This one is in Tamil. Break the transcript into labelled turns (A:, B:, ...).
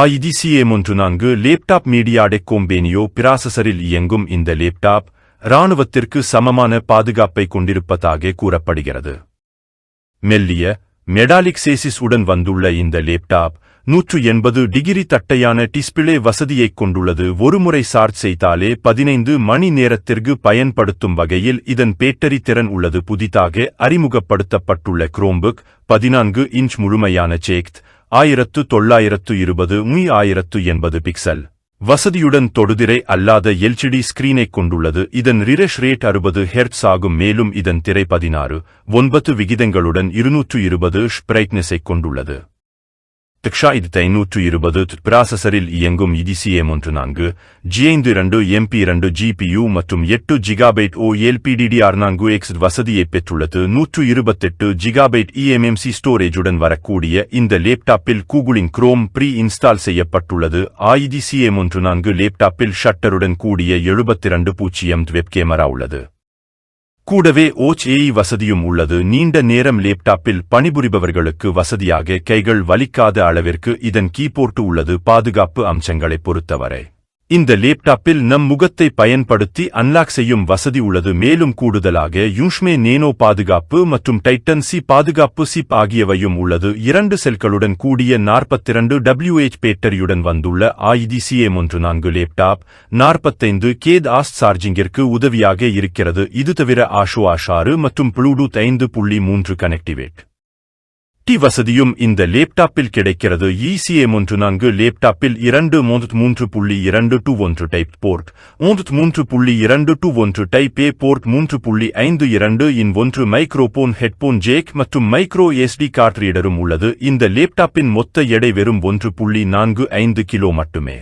A: இது CM14 லேப்டாப் மீடியாடெக் கோம்பேனியோ பிராசஸரில் இயங்கும் இந்த லேப்டாப் இராணுவத்திற்கு சமமான பாதுகாப்பை கொண்டிருப்பதாக கூறப்படுகிறது. மெல்லிய மெடாலிக் சேசிஸ் உடன் வந்துள்ள இந்த லேப்டாப் 180 டிகிரி தட்டையான டிஸ்பிளே வசதியைக் கொண்டுள்ளது. ஒருமுறை சார்ஜ் செய்தாலே 15 மணி நேரத்திற்கு பயன்படுத்தும் வகையில் இதன் பேட்டரி திறன் உள்ளது. புதிதாக அறிமுகப்படுத்தப்பட்டுள்ள Chromebook 14 இன்ச் முழுமையான சேக்த் 1920 1080 பிக்சல் வசதியுடன் தொடுதிரை அல்லாத LCD ஸ்கிரீனைக் கொண்டுள்ளது. இதன் ரிஃப்ரெஷ் ரேட் 60 ஹெர்ட்ஸ் ஆகும். மேலும் இதன் திரை 16:9 விகிதங்களுடன் 220 பிரைட்னஸைக் கொண்டுள்ளது. இது 520 பிராசஸரில் இயங்கும் இது CM14 G5 MP2 GPU மற்றும் 8 GB LPDDR4X வசதியை பெற்றுள்ளது. 128 GB eMMC ஸ்டோரேஜுடன் வரக்கூடிய இந்த லேப்டாப்பில் கூகுளின் Chrome ப்ரீ இன்ஸ்டால் செய்யப்பட்டுள்ளது. இது CM14 லேப்டாப்பில் ஷட்டருடன் கூடிய 72.0 வெப் கேமரா உள்ளது. கூடவே OHAI வசதியும் உள்ளது. நீண்ட நேரம் லேப்டாப்பில் பணிபுரிபவர்களுக்கு வசதியாக கைகள் வலிக்காத அளவிற்கு இதன் கீபோர்டு உள்ளது. பாதுகாப்பு அம்சங்களைப் பொறுத்தவரை இந்த லேப்டாப்பில் நம் முகத்தை பயன்படுத்தி அன்லாக் செய்யும் வசதி உள்ளது. மேலும் கூடுதலாக யூஷ்மே நேனோ பாதுகாப்பு மற்றும் டைட்டன் சி பாதுகாப்பு சிப் ஆகியவையும் உள்ளது. 2 செல்களுடன் கூடிய 42 WH பேட்டரியுடன் வந்துள்ள இது CM14 லேப்டாப் 45 kW சார்ஜிங்கிற்கு உதவியாக இருக்கிறது. இது தவிர Asus 6 மற்றும் ப்ளூடூத் 5.3 கனெக்டிவேட் வசதியும் இந்த லேப்டாப்பில் கிடைக்கிறது. CM14 லேப்டாப்பில் 3.2.1 type port 3.2.1 type A port 3.52 in 1 microphone headphone jack மற்றும் மைக்ரோ SD கார்ட் ரீடரும் உள்ளது. இந்த லேப்டாப்பின் மொத்த எடை வெறும் 1.45 கிலோ மட்டுமே.